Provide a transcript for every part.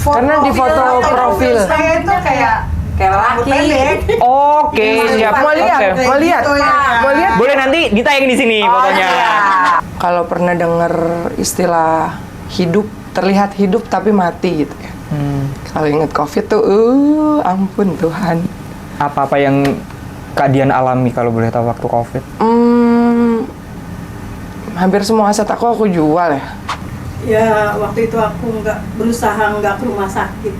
Karena di foto profil saya itu kayak rambut laki. pendek. Oke, siap. mau lihat, Oke. mau lihat, Gitu ya. mau lihat. Boleh nanti ditayang di sini fotonya. Kalau pernah dengar istilah hidup, terlihat hidup tapi mati gitu ya. Kalau inget COVID tuh, ampun Tuhan. Apa-apa yang Kak Dian alami kalau boleh tahu waktu COVID? Hampir semua aset aku jual ya. Ya waktu itu aku nggak ke rumah sakit,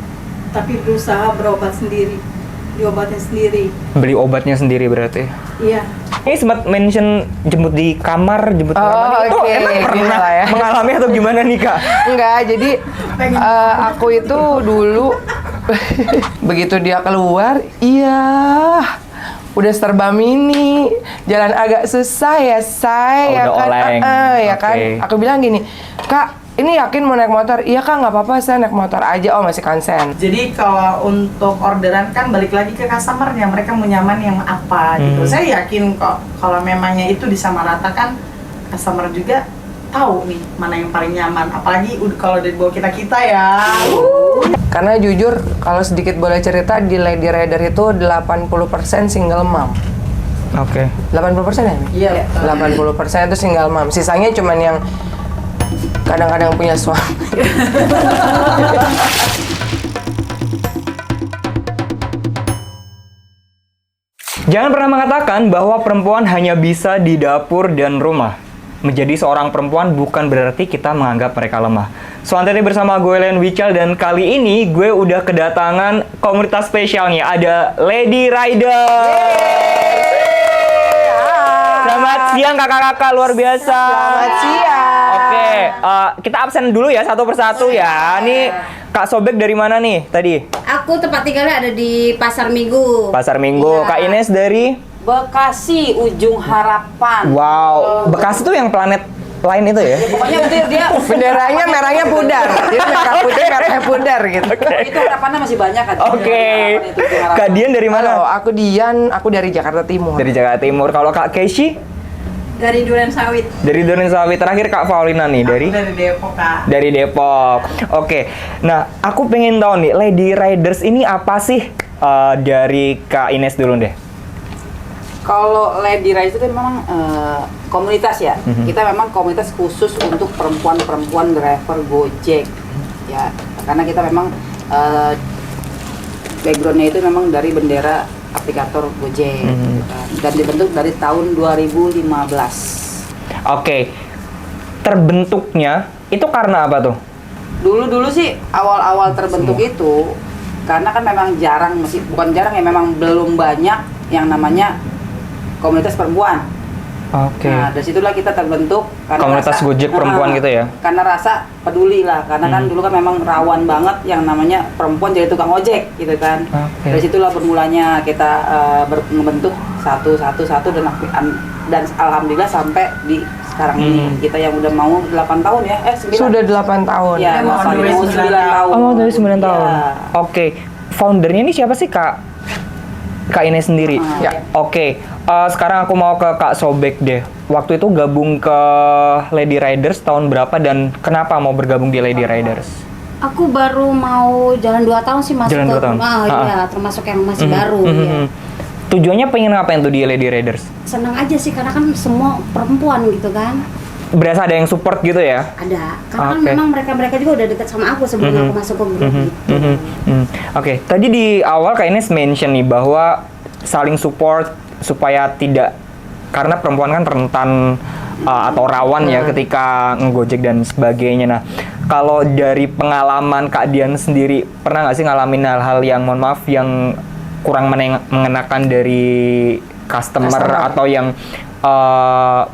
tapi berusaha berobat sendiri, diobatin sendiri. Beli obatnya sendiri berarti? Iya. Ini sempat mention jemput di kamar, jemput di mana? Itu oke, emang pernah gini lah ya. mengalami atau gimana nih Kak? Enggak, jadi aku itu dulu begitu dia keluar, iya udah serba mini, jalan agak susah ya saya udah kan, oleng. ya kan. Oke. Aku bilang gini, Kak, ini yakin mau naik motor? Iya Kak, nggak apa-apa, saya naik motor aja. Oh masih konsen. Jadi kalau untuk orderan kan balik lagi ke customer-nya, mereka mau nyaman yang apa gitu. Saya yakin kok kalau memangnya itu disamaratakan, customer juga tahu nih mana yang paling nyaman. Apalagi kalau dari bawah kita ya. Karena jujur, kalau sedikit boleh cerita, di Lady Rider itu 80% single mom. Oke. 80% ya? Iya. 80% itu single mom. Sisanya cuman yang kadang-kadang punya suami. Jangan pernah mengatakan bahwa perempuan hanya bisa di dapur dan rumah. Menjadi seorang perempuan bukan berarti kita menganggap mereka lemah. Selanjutnya bersama gue Len Wichal, dan kali ini gue udah kedatangan komunitas spesialnya. Ada Lady Rider. Selamat siang kakak-kakak, luar biasa. Selamat siang. Oke, kita absen dulu ya satu persatu ya. Nih Kak Sobek dari mana nih tadi? Aku tempat tinggalnya ada di Pasar Minggu. Pasar Minggu. Iya. Kak Ines dari? Bekasi, Ujung Harapan. Wow, Bekasi tuh yang planet lain itu ya? Pokoknya dia Benderanya merahnya pudar. Jadi merah putih, merahnya pudar gitu. itu harapannya masih banyak kan. Oke. Harapan itu, Ujung Harapan. Kak Dian dari Halo, mana? aku Dian, aku dari Jakarta Timur. Dari Jakarta Timur. Kalau Kak Keisy? Dari Duren Sawit. Dari Duren Sawit. Terakhir Kak Paulina nih dari? Dari Depok, Kak. Dari Depok. Oke. Nah, aku pengen tahu nih, Lady Riders ini apa sih? Dari Kak Ines dulu deh. Kalau Lady Riders itu memang komunitas ya. Kita memang komunitas khusus untuk perempuan-perempuan driver Gojek. Ya, karena kita memang backgroundnya itu memang dari bendera aplikator Gojek. Gitu kan. Dan dibentuk dari tahun 2015. Oke. Terbentuknya itu karena apa tuh? Dulu sih awal-awal terbentuk itu karena kan memang jarang, bukan jarang ya, memang belum banyak yang namanya komunitas perempuan. Oke. Nah, dari situlah kita terbentuk karena Komunitas Gojek perempuan gitu ya? Karena rasa peduli lah, karena kan dulu kan memang rawan banget yang namanya perempuan jadi tukang ojek gitu kan. Oke. Dari situlah bermulanya kita membentuk satu dan alhamdulillah sampai di sekarang ini kita yang udah mau 8 tahun ya, 9. Sudah 8 tahun. Ya, mau mau 9 tahun. Oh, dari 9 tahun. Iya. Oke. Foundernya ini siapa sih, Kak? Kak Ines sendiri. Ya. Oke. Sekarang aku mau ke Kak Sobek deh. Waktu itu gabung ke Lady Riders tahun berapa dan kenapa mau bergabung di Lady Riders? Aku baru mau jalan 2 tahun sih masuk Jalan ke 2 tahun. iya, termasuk yang masih baru ya. Tujuannya pengen ngapain tuh di Lady Riders? Senang aja sih karena kan semua perempuan gitu kan. Berasa ada yang support gitu ya? Ada. Karena kan Oke. memang mereka juga udah dekat sama aku sebelum aku masuk ke grup gitu. Oke, tadi di awal Kak Ines mention nih bahwa saling support supaya tidak, karena perempuan kan rentan atau rawan ya ketika ngegojek dan sebagainya. Nah, kalau dari pengalaman Kak Dian sendiri, pernah nggak sih ngalamin hal-hal yang mohon maaf yang kurang mengenakan dari customer atau yang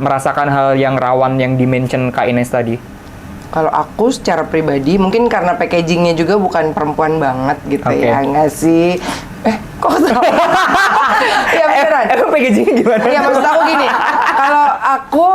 merasakan hal yang rawan yang dimention Kak Ines tadi? Kalau aku secara pribadi, mungkin karena packagingnya juga bukan perempuan banget gitu Oke. ya, nggak sih? Kok tahu? Ya beneran. Packagingnya gimana? Ya maksud aku gini, kalau aku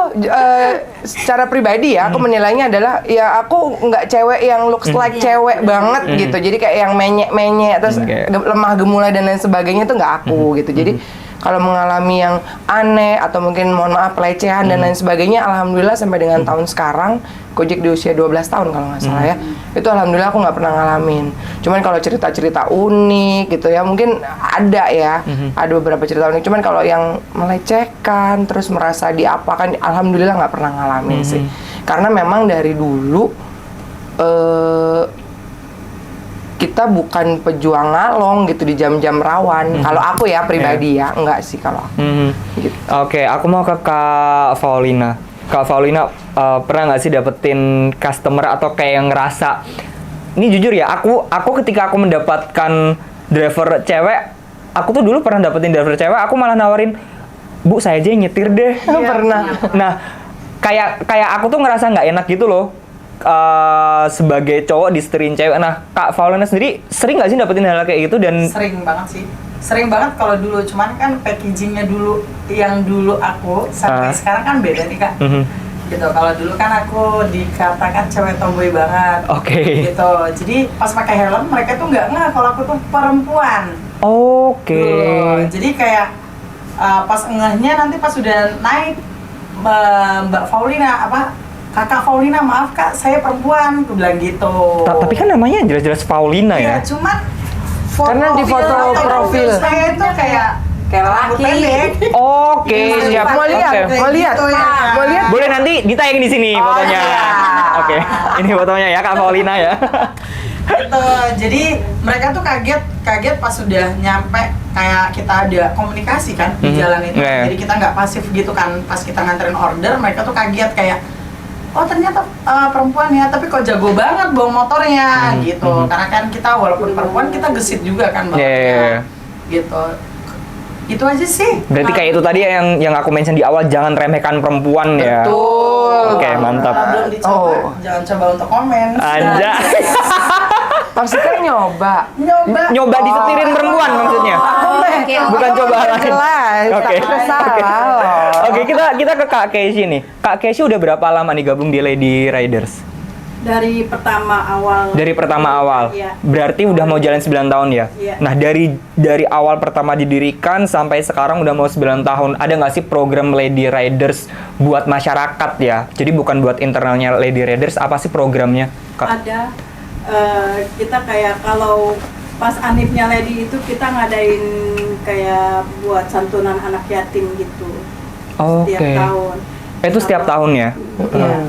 secara pribadi ya, aku menilainya adalah ya aku nggak cewek yang looks like cewek banget gitu. Jadi kayak yang menyek-menyek terus Oke. lemah gemulai dan lain sebagainya itu nggak aku gitu. Jadi kalau mengalami yang aneh atau mungkin mohon maaf pelecehan dan lain sebagainya, alhamdulillah sampai dengan tahun sekarang Gojek di usia 12 tahun kalau nggak salah ya, itu alhamdulillah aku nggak pernah ngalamin. Cuman kalau cerita-cerita unik gitu ya mungkin ada ya, ada beberapa cerita unik. Cuman kalau yang melecehkan terus merasa diapakan, alhamdulillah nggak pernah ngalamin sih. Karena memang dari dulu kita bukan pejuang ngalong gitu di jam-jam rawan. Kalau aku ya pribadi ya, enggak sih kalau aku. Gitu. Oke, aku mau ke Kak Paulina. Kak Paulina, pernah nggak sih dapetin customer atau kayak yang ngerasa, ini jujur ya, aku ketika aku mendapatkan driver cewek, aku tuh dulu pernah dapetin driver cewek, aku malah nawarin, Bu saya aja yang nyetir deh. Pernah. Nah, kayak aku tuh ngerasa nggak enak gitu loh. Sebagai cowok diseterin cewek. Nah, Kak Paulina sendiri sering nggak sih dapetin hal kayak gitu dan Sering banget sih. Sering banget kalau dulu, cuman kan packagingnya dulu yang dulu aku sampai sekarang kan beda nih Kak. Gitu. Kalau dulu kan aku dikatakan cewek tomboy banget. Oke. Gitu. Jadi pas pakai helm mereka tuh nggak ngeh kalau aku tuh perempuan. Oke. Dulu. Jadi kayak pas ngehnya nanti pas udah naik Mbak Paulina Kakak Paulina, maaf Kak, saya perempuan, aku bilang gitu. Tapi kan namanya jelas-jelas Paulina ya. Iya, cuman Karena di foto profil saya itu kayak rambut laki. pendek. Oke, siap. Mau lihat, Oke. mau lihat, Gitu ya. mau lihat. Boleh nanti ditayang di sini fotonya. iya. Oke, ini fotonya ya Kak Paulina ya. Gitu. Jadi mereka tuh kaget pas sudah nyampe, kayak kita ada komunikasi kan di jalan itu. Iya. Jadi kita nggak pasif gitu kan, pas kita nganterin order mereka tuh kaget kayak, oh ternyata perempuan ya, tapi kok jago banget bawa motornya gitu. Karena kan kita walaupun perempuan kita gesit juga kan bawanya. Iya. Gitu. Itu aja sih. Berarti kayak itu tadi yang aku mention di awal, jangan remehkan perempuan ya. Betul. Oke, mantap. Kalau belum dicoba, jangan coba untuk komen. Anjay. Maksudnya nyoba. Nyoba disetirin perempuan maksudnya. Bukan coba hal lain. Jelas. Oke. Tak salah loh. Oke, kita ke Kak Casey nih. Kak Casey udah berapa lama nih gabung di Lady Riders? Dari pertama awal. Dari pertama awal. Iya. Berarti udah mau jalan 9 tahun ya? Iya. Nah, dari awal pertama didirikan sampai sekarang udah mau 9 tahun. Ada nggak sih program Lady Riders buat masyarakat ya? Jadi bukan buat internalnya Lady Riders, apa sih programnya, Kak? Ada kita kayak kalau pas Anifnya Lady itu kita ngadain kayak buat santunan anak yatim gitu. Oke. Setiap tahun. Itu setiap tahun ya? Iya.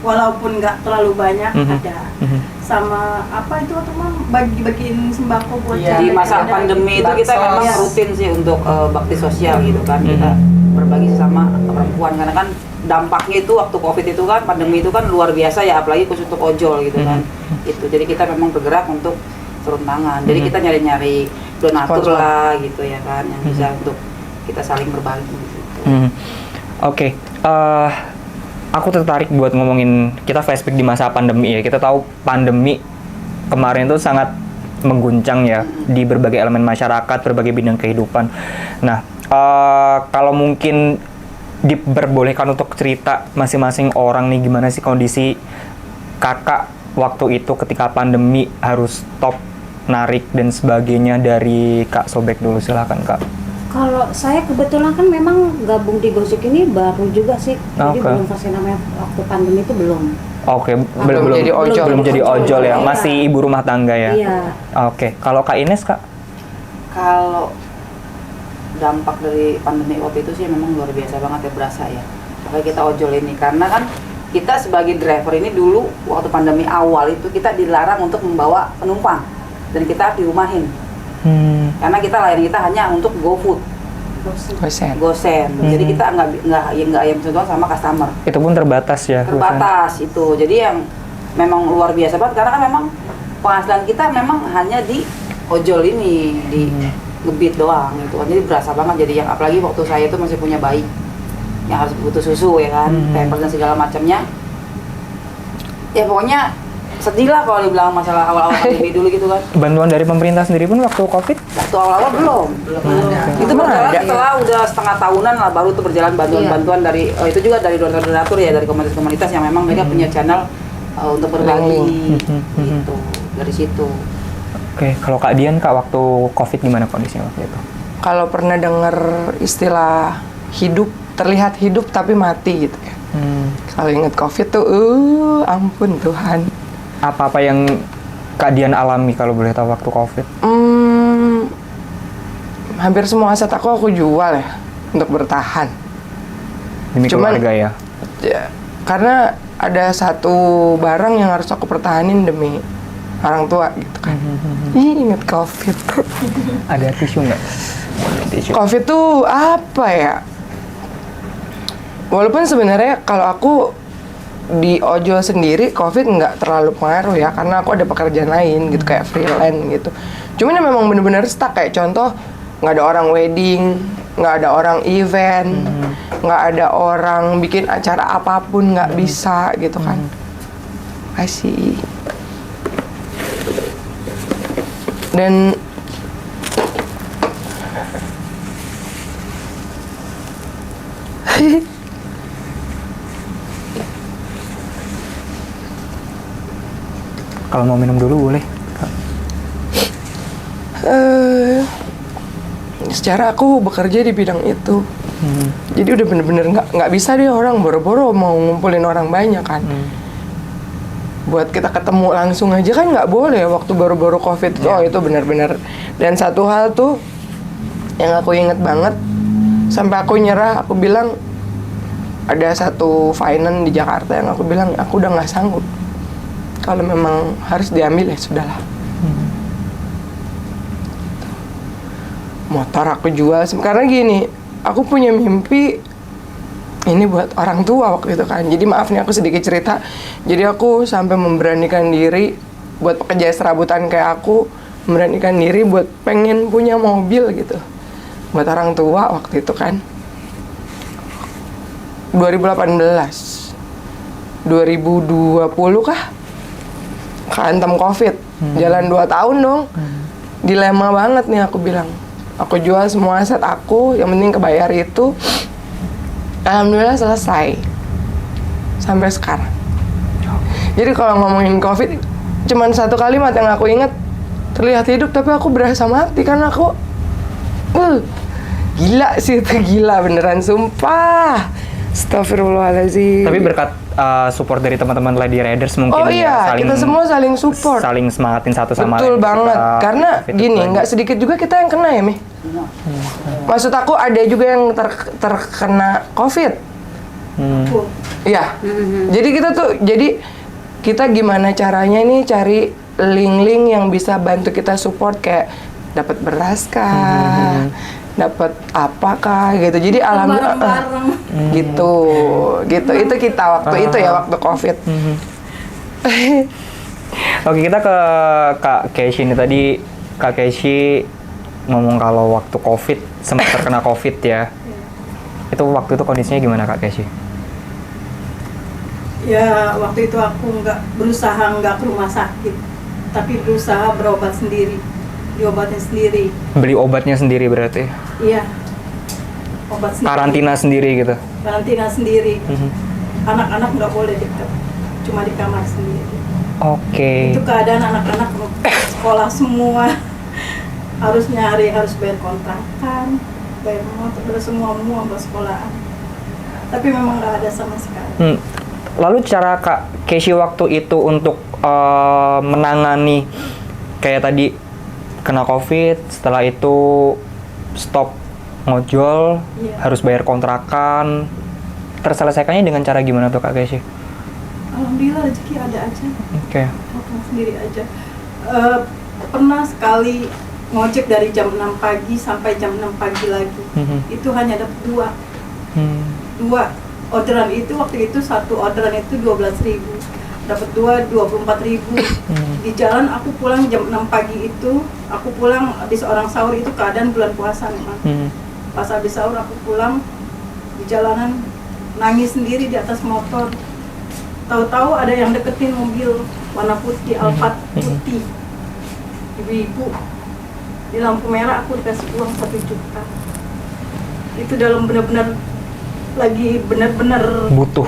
Walaupun nggak terlalu banyak ada. Mhm. Sama apa itu waktu mah bagi-bagiin sembako buat Iya. Di cewek masa ada pandemi gitu. itu kita memang Yes. rutin sih untuk bakti sosial gitu kan, kita berbagi sama perempuan karena kan dampaknya itu waktu Covid itu kan, pandemi itu kan luar biasa ya, apalagi khusus untuk ojol gitu kan. Itu jadi kita memang bergerak untuk turun tangan. Jadi kita nyari-nyari donatur Sponsor. lah gitu ya kan, yang bisa untuk kita saling berbagi gitu. Oke. Aku tertarik buat ngomongin, kita flashback di masa pandemi ya. Kita tahu pandemi kemarin itu sangat mengguncang ya di berbagai elemen masyarakat, berbagai bidang kehidupan. Nah, kalau mungkin diperbolehkan untuk cerita masing-masing orang nih, gimana sih kondisi kakak waktu itu ketika pandemi harus stop, narik dan sebagainya. Dari Kak Sobek dulu, silakan Kak. Kalau saya kebetulan kan memang gabung di Gojek ini baru juga sih, jadi Oke. belum pasti namanya waktu pandemi itu belum. Oke, Belum jadi ojol. belum jadi ojol ya, Iya. masih ibu rumah tangga ya. Iya. Oke, kalau Kak Ines Kak? Kalau dampak dari pandemi waktu itu sih memang luar biasa banget ya, berasa ya. Makanya kita ojol ini karena kan kita sebagai driver ini dulu waktu pandemi awal itu kita dilarang untuk membawa penumpang dan kita dirumahin karena kita layanan kita hanya untuk GoFood, GoSend. Jadi kita nggak yang sentuhan sama customer. Itu pun terbatas ya. Terbatas itu. Jadi yang memang luar biasa banget karena kan memang penghasilan kita memang hanya di ojol ini, di ngebit doang gitu kan. Jadi berasa banget, jadi yang apalagi waktu saya itu masih punya bayi yang harus butuh susu ya kan, pampers dan segala macamnya. Ya pokoknya sedih lah kalau dibilang masalah awal-awal pandemi dulu gitu kan. Bantuan dari pemerintah sendiri pun waktu Covid? Waktu awal-awal belum ada. Itu berjalan setelah udah setengah tahunan lah baru tuh berjalan bantuan-bantuan dari itu juga dari donatur-donatur ya, dari komunitas-komunitas yang memang mereka punya channel untuk berbagi gitu. Dari situ. Oke, kalau Kak Dian Kak, waktu Covid gimana kondisinya waktu itu? kalau pernah dengar istilah terlihat hidup tapi mati gitu ya. Kalau inget COVID tuh, ampun Tuhan. Apa-apa yang Kak Dian alami kalau boleh tahu waktu COVID? Hampir semua aset aku jual ya untuk bertahan. Demi keluarga ya? Karena ada satu barang yang harus aku pertahanin demi orang tua gitu kan. Ingat COVID. Ada tisu nggak? Tisu. COVID tuh apa ya? Walaupun sebenarnya kalau aku di ojol sendiri COVID nggak terlalu pengaruh ya, karena aku ada pekerjaan lain gitu kayak freelance gitu. Cuman ya memang bener-bener stuck, kayak contoh nggak ada orang wedding, nggak ada orang event, nggak ada orang bikin acara apapun, nggak bisa gitu kan. Asih. Dan kalau mau minum dulu boleh. Secara aku bekerja di bidang itu, jadi udah bener-bener nggak bisa deh orang boro-boro mau ngumpulin orang banyak kan. Buat kita ketemu langsung aja kan nggak boleh waktu baru-baru COVID itu. Oh itu bener-bener. Dan satu hal tuh yang aku inget banget, sampai aku nyerah, aku bilang ada satu finance di Jakarta yang aku bilang aku udah nggak sanggup. Kalau memang harus diambil ya sudahlah. Motor aku jual karena gini, aku punya mimpi ini buat orang tua waktu itu kan. Jadi maaf nih aku sedikit cerita. Jadi aku sampai memberanikan diri buat pekerja serabutan kayak aku, memberanikan diri buat pengen punya mobil gitu buat orang tua waktu itu kan. 2018 2020 kah? Kehantam COVID. Jalan 2 tahun dong. Dilema banget nih aku bilang. Aku jual semua aset aku, yang penting kebayar itu. Alhamdulillah selesai. Sampai sekarang. Jadi kalau ngomongin COVID, cuman satu kalimat yang aku ingat, terlihat hidup tapi aku berasa mati karena aku gila sih, itu gila beneran, sumpah. Astagfirullahaladzim. Tapi berkat support dari teman-teman Lady Riders mungkin kita semua saling support. Saling semangatin satu sama lain. Betul banget. Karena gini, lagi. nggak sedikit juga kita yang kena ya, Mi. Maksud aku ada juga yang terkena COVID. Iya. Jadi kita gimana caranya nih cari link-link yang bisa bantu kita support, kayak dapat beras kah, dapat apakah gitu. Jadi alhamdulillah gitu. Itu kita waktu itu ya, waktu COVID. Oke, kita ke Kak Keshi nih. Tadi Kak Keshi ngomong kalau waktu COVID sempat terkena COVID ya. Itu waktu itu kondisinya gimana Kak Keshi? Ya waktu itu aku berusaha nggak ke rumah sakit, tapi berusaha berobat sendiri, diobatin sendiri. Beli obatnya sendiri berarti? Iya, obat sendiri. Karantina sendiri gitu? Karantina sendiri. Anak-anak nggak boleh dekat, cuma di kamar sendiri. Oke. Itu keadaan anak-anak sekolah semua, harus bayar kontrakan, bayar motor, semua buat sekolahan. Tapi memang nggak ada sama sekali. Lalu cara Kak Keshi waktu itu untuk menangani kayak tadi kena COVID, setelah itu stop ngojol, harus bayar kontrakan, terselesaikannya dengan cara gimana tuh Kak Keshi? Alhamdulillah rezeki ada aja. Oke. Makan sendiri aja. Pernah sekali ngojek dari jam 6 pagi sampai jam 6 pagi lagi. Itu hanya dapat 2. 2 orderan itu, waktu itu satu orderan itu 12.000, dapat 24.000. Di jalan aku pulang jam 6 pagi itu, aku pulang habis orang sahur, itu keadaan bulan puasa memang. Pas habis sahur aku pulang, di jalanan nangis sendiri di atas motor. Tahu-tahu ada yang deketin mobil warna putih, Alphard putih, ibu-ibu di lampu merah. Aku dikasih uang 1 juta. Itu dalam benar-benar lagi benar-benar butuh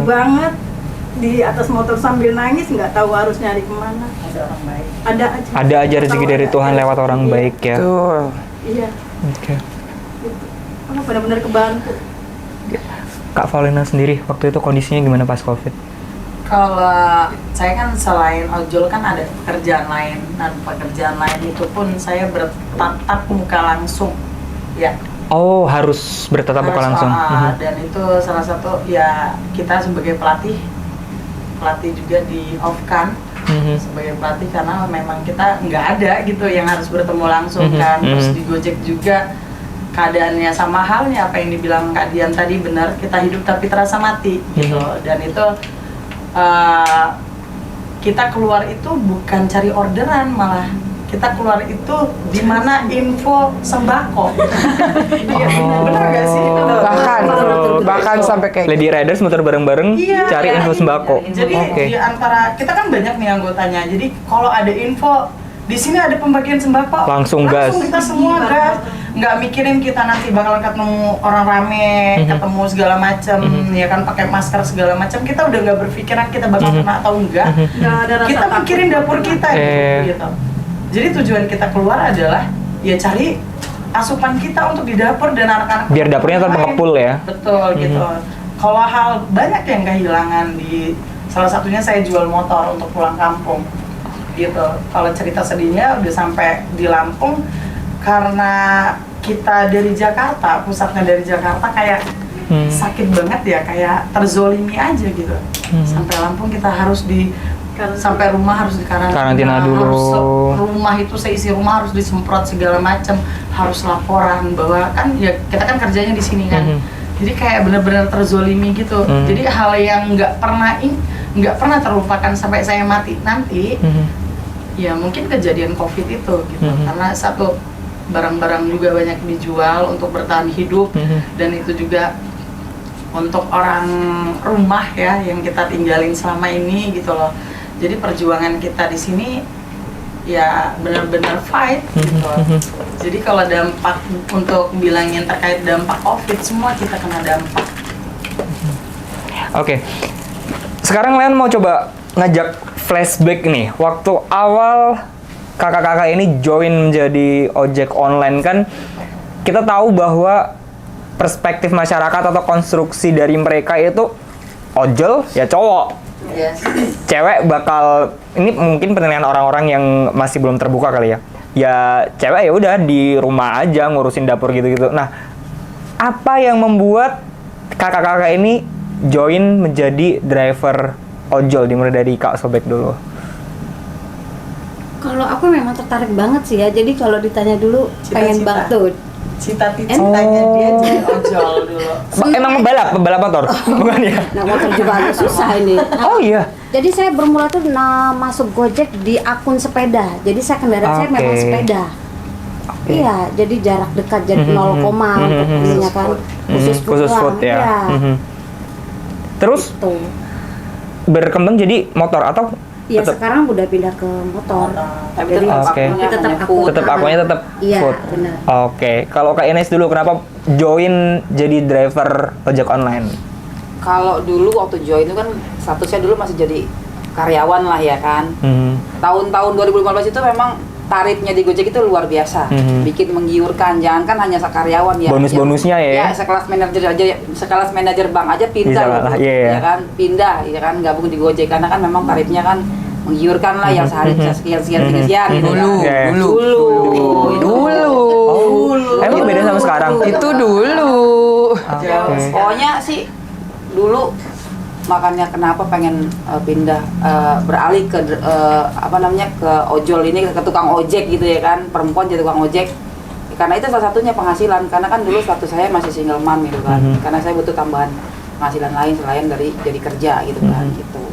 banget di atas motor sambil nangis, nggak tahu harus nyari kemana. Ada aja rezeki dari Tuhan lewat orang baik ya. Betul. Iya. Oke. Gitu. Aku benar-benar kebantu. Kak Paulina sendiri waktu itu kondisinya gimana pas COVID? Kalau saya kan selain ojol kan ada pekerjaan lain. Nah, pekerjaan lain itu pun saya bertatap muka langsung, ya. Oh, harus bertatap muka Harus, langsung. dan itu salah satu ya kita sebagai pelatih juga di off kan sebagai pelatih karena memang kita nggak ada gitu yang harus bertemu langsung kan. Terus di Gojek juga keadaannya sama halnya apa yang dibilang Kak Dian tadi, benar, kita hidup tapi terasa mati gitu. Dan itu kita keluar itu bukan cari orderan, malah kita keluar itu di mana info sembako. Iya, benar gak sih? Bahkan sampai kayak Lady Riders muter bareng-bareng Iya, cari info sembako. Jadi Oke. di antara kita kan banyak nih anggotanya. Jadi kalau ada info di sini ada pembagian sembako, Langsung gas. kita semua gas. Nggak mikirin kita nanti bakal ketemu orang rame, ketemu segala macam, ya kan pakai masker segala macam. Kita udah nggak berpikiran kita bakal kena atau enggak. Nggak ada rasa Kita takut. mikirin dapur kita gitu. Jadi tujuan kita keluar adalah ya cari asupan kita untuk di dapur dan anak-anak. Biar dapurnya tetap lain. ngepul ya. Betul gitu. Kalau hal banyak yang kehilangan di salah satunya saya jual motor untuk pulang kampung gitu. Kalau cerita sedihnya udah sampai di Lampung karena kita dari Jakarta, pusatnya dari Jakarta kayak sakit banget ya, kayak terzolimi aja gitu. Sampai Lampung kita harus sampai rumah harus Karantina dulu. harus rumah itu seisi rumah harus disemprot segala macam, harus laporan bahwa kan ya kita kan kerjanya di sini kan. Jadi kayak benar-benar terzolimi gitu. Jadi hal yang nggak pernah terlupakan sampai saya mati nanti. Ya mungkin kejadian COVID itu gitu. Karena satu, barang-barang juga banyak dijual untuk bertahan hidup, dan itu juga untuk orang rumah ya yang kita tinggalin selama ini gitu loh. Jadi perjuangan kita di sini ya benar-benar fight gitu. Jadi kalau dampak untuk bilangin terkait dampak COVID, semua kita kena dampak. Oke. Sekarang kalian mau coba ngajak flashback nih. Waktu awal kakak-kakak ini join menjadi ojek online kan, kita tahu bahwa perspektif masyarakat atau konstruksi dari mereka itu ojol ya cowok. Yes. Cewek bakal, ini mungkin penilaian orang-orang yang masih belum terbuka kali ya. Ya cewek ya udah di rumah aja ngurusin dapur gitu-gitu. Nah, apa yang membuat kakak-kakak ini join menjadi driver ojol, dimulai dari Kak Sobek dulu? Kalau aku memang tertarik banget sih ya. Jadi kalau ditanya dulu pengen Cita-cita. banget. Cita-citanya dia jadi ojol dulu. Emang pembalap motor? Bukan ya? Nah, motor juga agak susah ini. Nah, Oh iya. jadi saya bermula tuh masuk Gojek di akun sepeda. Jadi saya kendaraan saya memang Oke. sepeda. Iya, jadi jarak dekat jadi 0, untuk ininya kan khusus Khusus food doang. ya. Iya, Terus tuh. berkembang jadi motor atau Iya, tetap? sekarang udah pindah ke motor. Tapi Jadi tetap Oke. akunya tetap hanya aku. food. Tetap akunya tetap Iya, food. benar. Oke, kalau Kak Ines dulu kenapa join jadi driver ojek online? Kalau dulu waktu join itu kan statusnya dulu masih jadi karyawan lah ya kan. Tahun-tahun 2015 itu memang tarifnya di Gojek itu luar biasa, bikin menggiurkan. Jangan kan hanya karyawan ya. Bonus-bonusnya ya. Ya sekelas manajer aja, sekelas manajer bank aja pindah, Bisa lah, loh, iya. ya kan, pindah, ya kan, gabung di Gojek karena kan memang tarifnya kan menggiurkan lah, yang sehari bisa sekian gitu kan. Oke. Dulu. Oh, emang beda sama sekarang? itu dulu. Pokoknya sih dulu makanya kenapa pengen pindah beralih ke ke ojol ini, ke tukang ojek gitu ya kan, perempuan jadi tukang ojek, karena itu salah satunya penghasilan, karena kan dulu status saya masih single mom gitu kan, karena saya butuh tambahan penghasilan lain selain dari jadi kerja gitu kan, gitu,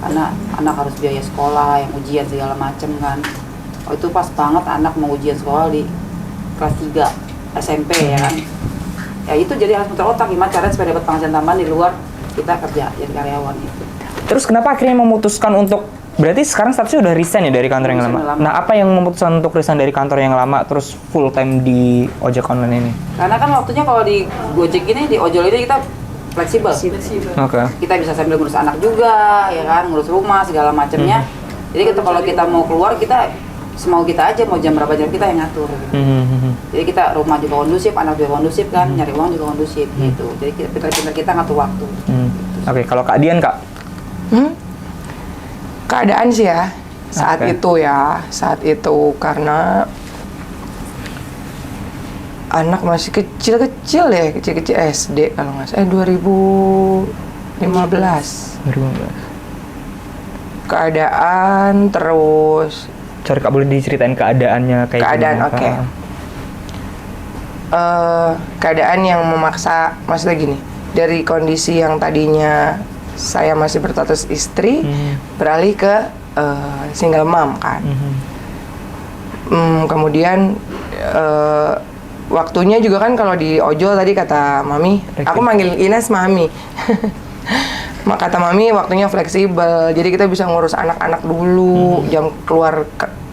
karena anak harus biaya sekolah, yang ujian segala macem kan. Oh, itu pas banget anak mau ujian sekolah di kelas 3 SMP ya kan, ya itu jadi harus muter otak gimana caranya supaya dapat penghasilan tambahan di luar kita kerja jadi karyawan itu. Terus kenapa akhirnya memutuskan untuk, berarti sekarang statusnya udah resign ya dari kantor yang lama? Resign lama. Nah, apa yang memutuskan untuk resign dari kantor yang lama terus full time di ojek online ini? Karena kan waktunya kalau di Gojek ini, di ojol ini kita fleksibel. Oke. Kita bisa sambil ngurus anak juga, ya kan, ngurus rumah segala macamnya. Jadi kita kalau kita mau keluar kita semau kita aja, mau jam berapa jam kita yang ngatur gitu. Jadi kita rumah juga kondusif, anak juga kondusif kan, nyari uang juga kondusif gitu. Jadi pintar-pintar kita ngatur waktu. Oke, kalau Kak Dian, Kak? Keadaan sih ya saat Oke. itu ya, saat itu karena anak masih kecil-kecil ya, kecil-kecil SD kalau nggak salah, 2015. Keadaan terus Sorry Kak, boleh diceritain keadaannya kayak keadaan gimana, oke. Kak? Keadaan yang memaksa, maksudnya gini, dari kondisi yang tadinya saya masih berstatus istri beralih ke single mom kan. Kemudian waktunya juga kan kalau di ojol tadi kata Mami, aku manggil Ines Mami. Kata Mami waktunya fleksibel, jadi kita bisa ngurus anak-anak dulu. Jam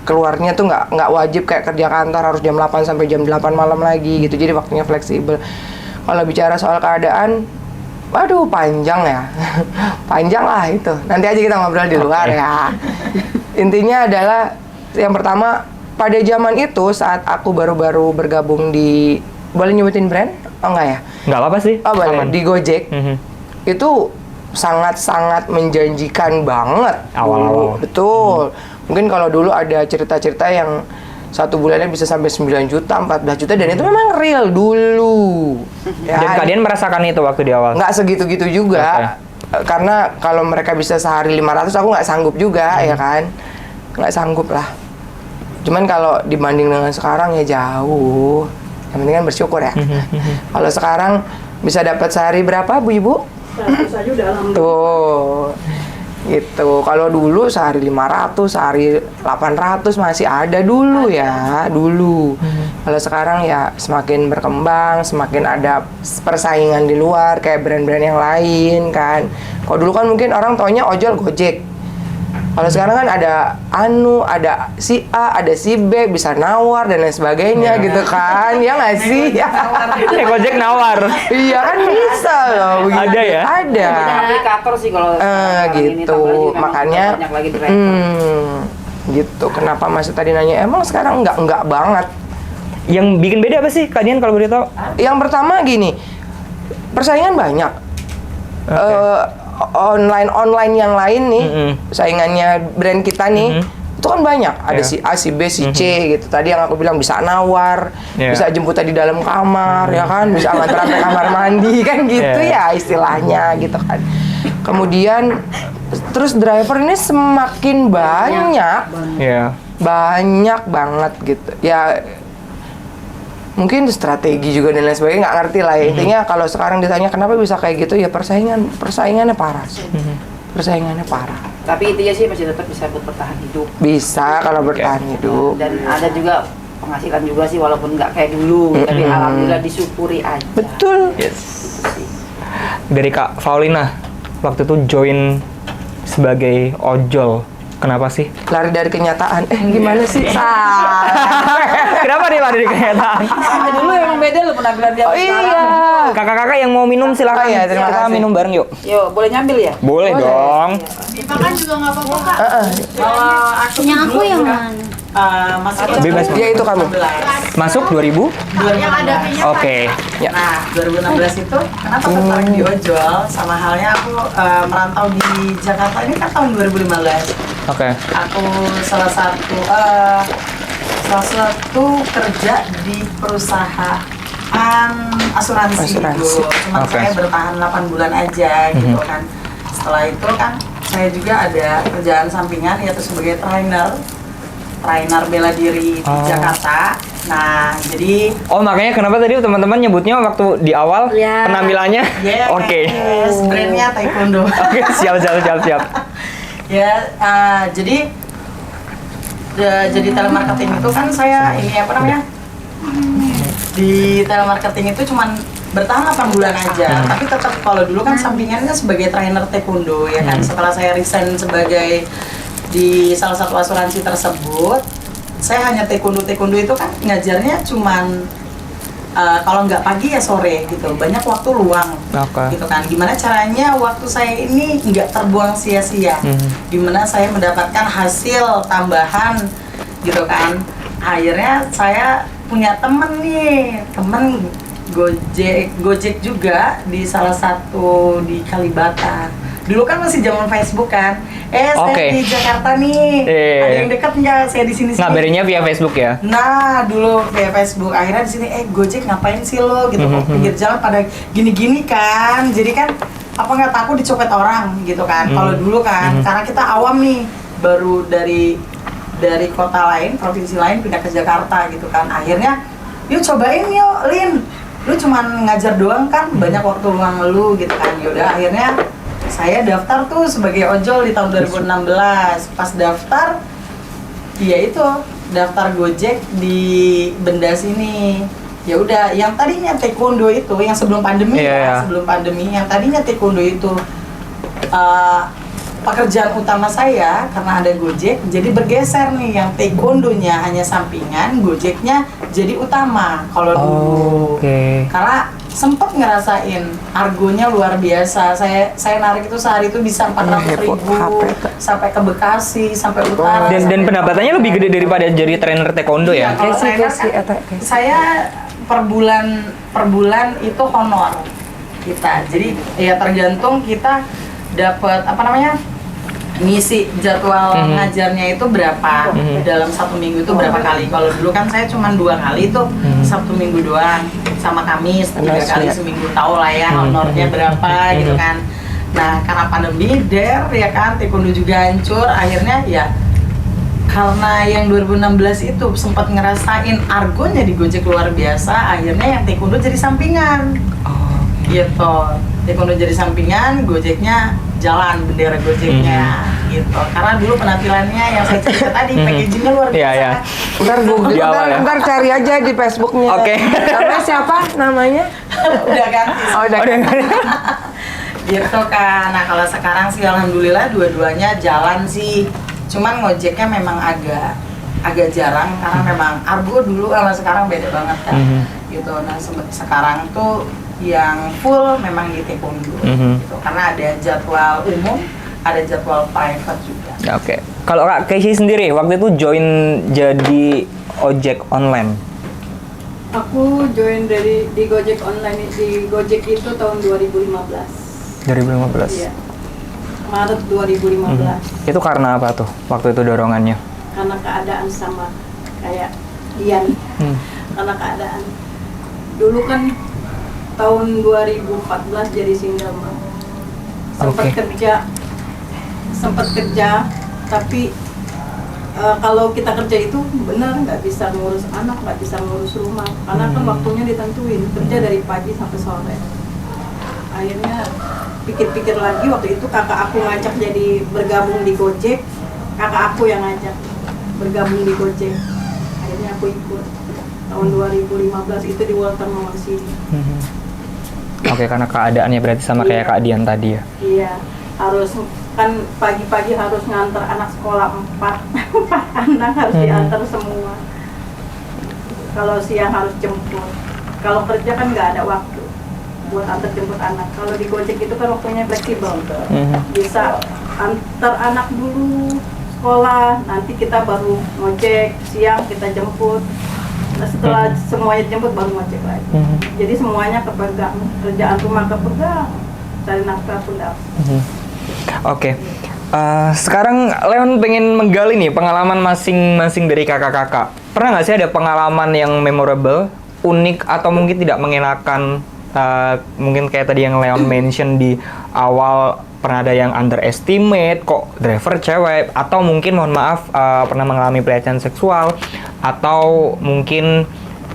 keluarnya tuh nggak wajib kayak kerja kantor harus jam 8 sampai jam 8 malam lagi gitu. Jadi waktunya fleksibel. Kalau bicara soal keadaan, waduh panjang ya. Panjang lah itu. Nanti aja kita ngobrol di luar ya. Intinya adalah yang pertama, pada zaman itu saat aku baru-baru bergabung di, boleh nyebutin brand? Oh enggak ya? Nggak apa-apa sih. Oh boleh, aman. di Gojek. Itu sangat-sangat menjanjikan banget Awal-awal. dulu. Betul. Mungkin kalau dulu ada cerita-cerita yang satu bulannya bisa sampai 9 juta, 14 juta, dan itu memang real dulu. Ya, Dan Kak Dian merasakan itu waktu di awal? nggak segitu-gitu juga. Karena kalau mereka bisa sehari 500, aku nggak sanggup juga, ya kan? Nggak sanggup lah. Cuman kalau dibanding dengan sekarang ya jauh. Yang penting kan bersyukur ya. Kalau sekarang bisa dapat sehari berapa, Bu Ibu? 100 aja udah alhamdulillah. Tuh, gitu. Kalau dulu sehari 500, sehari 800 masih ada dulu ya, dulu. Kalau sekarang ya semakin berkembang, semakin ada persaingan di luar, kayak brand-brand yang lain kan. Kalau dulu kan mungkin orang taunya ojol Gojek. Kalau sekarang kan ada ada si A, ada si B, bisa nawar dan lain sebagainya gitu kan, ya nggak sih? Gojek nawar. Iya kan bisa loh. begitu. Ada ya? Ada. Banyak aplikator sih kalau sekarang ini, Gitu. tambah lagi memang Makanya, banyak lagi driver. gitu. Kenapa Mas tadi nanya? Emang sekarang nggak banget. Yang bikin beda apa sih Kak Dian kalau boleh tahu? Yang pertama gini, persaingan banyak. Online yang lain nih, saingannya brand kita nih, itu kan banyak. Ada si A, si B, si C gitu. Tadi yang aku bilang bisa nawar, bisa jemput di dalam kamar, ya kan, bisa nganter sampai kamar mandi kan gitu ya istilahnya gitu kan. Kemudian terus driver ini semakin banyak, banyak banget gitu. Ya mungkin strategi juga dan lain sebagainya, nggak ngerti lah ya. Intinya kalau sekarang ditanya kenapa bisa kayak gitu, ya persaingannya parah sih. Persaingannya parah. Tapi intinya sih masih tetap bisa buat bertahan hidup. Bisa kalau bertahan hidup. Dan ada juga penghasilan juga sih walaupun nggak kayak dulu, tapi alhamdulillah disyukuri aja. Betul. Dari Kak Paulina, waktu itu join sebagai ojol, kenapa sih? Lari dari kenyataan. Gimana sih? Kenapa dia lari dari kenyataan? Sampai dulu emang beda loh penampilan dia Oh sekarang. iya. Kakak-kakak yang mau minum silahkan. Oh iya, terima Kita kasih. minum bareng yuk. Yo, boleh nyambil ya? Boleh dong. Dimakan juga nggak apa-apa kak. Kalau aku Yang aku yang dulu mana? masih Bebas. Ya itu kamu. Masuk 2000? Yang ada minyak. Oke. Ya. Nah, 2016 itu kenapa tertarik di ojol? Sama halnya aku merantau di Jakarta ini kan tahun 2015. Oke. Aku salah satu kerja di perusahaan asuransi. Asuransi. Dulu. Cuman Oke. saya bertahan 8 bulan aja gitu kan. Setelah itu kan saya juga ada kerjaan sampingan yaitu sebagai trainer bela diri di Jakarta. Nah, jadi Oh, makanya kenapa tadi teman-teman nyebutnya waktu di awal Ya. penampilannya? yes, Oke. brandnya taekwondo. Oke, siap. Ya, jadi telemarketing itu kan saya ini apa namanya? Di telemarketing itu cuman bertahan 8 bulan aja, tapi tetap kalau dulu kan sampingannya sebagai trainer taekwondo ya kan. Setelah saya resign sebagai di salah satu asuransi tersebut, saya hanya taekwondo itu kan ngajarnya cuman kalau nggak pagi ya sore gitu, banyak waktu luang. Oke. Gitu kan, gimana caranya waktu saya ini nggak terbuang sia-sia, gimana saya mendapatkan hasil tambahan gitu kan. Akhirnya saya punya temen Gojek juga di salah satu di Kalibata. Dulu kan masih zaman Facebook kan. Saya di Jakarta nih. Ada yang dekat nggak? Saya di sini. Ngabarinnya via Facebook ya? Nah, dulu via Facebook. Akhirnya di sini, Gojek ngapain sih lo? Gitu. Pinggir jalan pada gini-gini kan. Jadi kan apa nggak takut dicopet orang gitu kan? Kalau dulu kan, karena kita awam nih, baru dari kota lain, provinsi lain pindah ke Jakarta gitu kan. Akhirnya, yuk cobain yuk, Lin. Lu cuman ngajar doang kan, banyak waktu luang lu gitu kan. Yaudah akhirnya saya daftar tuh sebagai ojol di tahun 2016. Pas daftar, ya itu daftar Gojek di Benda sini. Ya udah, yang tadinya taekwondo itu, yang sebelum pandemi sebelum pandemi, yang tadinya taekwondo itu pekerjaan utama saya karena ada Gojek, jadi bergeser nih, yang taekwondonya hanya sampingan, Gojeknya jadi utama kalau dulu. Karena sempet ngerasain argonya luar biasa. Saya narik itu sehari itu bisa 400.000 sampai ke Bekasi, sampai utara. Dan pendapatannya lebih gede daripada jadi trainer taekwondo ya? Kalau saya per bulan itu honor kita. Jadi ya tergantung kita dapat ngisi jadwal ngajarnya itu berapa dalam satu minggu itu berapa kali. Kalau dulu kan saya cuma 2 kali tuh, Sabtu Minggu doang sama Kamis 3 kali seminggu, tahu lah ya honornya berapa gitu kan. Nah karena pandemi ya kan, taekwondo juga hancur. Akhirnya ya karena yang 2016 itu sempat ngerasain argonya di Gojek luar biasa, akhirnya yang taekwondo jadi sampingan. Gitu, taekwondo jadi sampingan, Gojeknya jalan, bendera Gojeknya gitu. Karena dulu penampilannya yang saya cerita tadi, packagingnya luar biasa. Ntar cari aja di Facebooknya. Namanya siapa namanya? Udah ganti. Udah ganti. Gitu kan. Nah kalau sekarang sih alhamdulillah dua-duanya jalan sih. Cuman ngojeknya memang agak jarang karena memang argo dulu sama sekarang beda banget kan. Gitu. Nah sekarang tuh yang full memang di taekwondo gitu. Karena ada jadwal umum, ada jadwal private juga. Kalau Kak Casey sendiri waktu itu join jadi ojek online? Aku join di Gojek online, di Gojek itu tahun 2015. 2015? Iya, Maret 2015. Itu karena apa tuh waktu itu dorongannya? Karena keadaan sama kayak Dian. Karena keadaan. Dulu kan tahun 2014 jadi single mom. Sempat kerja, tapi kalau kita kerja itu benar nggak bisa ngurus anak, nggak bisa ngurus rumah, karena kan waktunya ditentuin, kerja dari pagi sampai sore. Akhirnya pikir-pikir lagi, waktu itu kakak aku ngajak jadi bergabung di Gojek, kakak aku yang ngajak bergabung di Gojek. Akhirnya aku ikut tahun 2015 itu di Walter Nomor sini. Karena keadaannya berarti sama kayak Kak Dian tadi ya? Iya, harus kan pagi-pagi harus nganter anak sekolah 4 anak harus diantar semua. Kalau siang harus jemput. Kalau kerja kan nggak ada waktu buat antar jemput anak. Kalau di Gojek itu kan waktunya fleksibel, bisa antar anak dulu sekolah, nanti kita baru ngojek, siang kita jemput. Nah, setelah semuanya jemput baru ngojek lagi. Jadi semuanya kepegang, kerjaan rumah kepegang, cari nafkah pun dapat. Sekarang Leon pengen menggali nih pengalaman masing-masing dari kakak-kakak. Pernah nggak sih ada pengalaman yang memorable, unik, atau mungkin tidak mengenakan? Mungkin kayak tadi yang Leon mention di awal, pernah ada yang underestimate, kok driver cewek, atau mungkin mohon maaf pernah mengalami pelecehan seksual, atau mungkin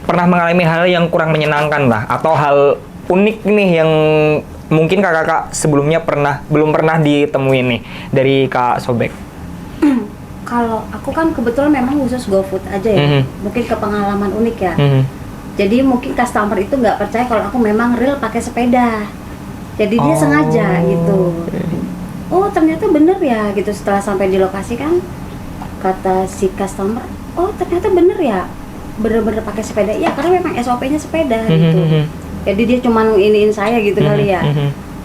pernah mengalami hal yang kurang menyenangkan lah, atau hal unik nih yang mungkin kakak-kakak sebelumnya belum pernah ditemuin nih dari Kak Sobek. Kalau aku kan kebetulan memang khusus GoFood aja ya, mungkin ke pengalaman unik ya. Jadi mungkin customer itu nggak percaya kalau aku memang real pakai sepeda. Jadi dia sengaja gitu. Oh ternyata bener ya gitu. Setelah sampai di lokasi kan kata si customer, oh ternyata bener ya, bener-bener pakai sepeda. Ya karena memang SOP-nya sepeda gitu. Jadi dia cuma iniin saya gitu kali ya.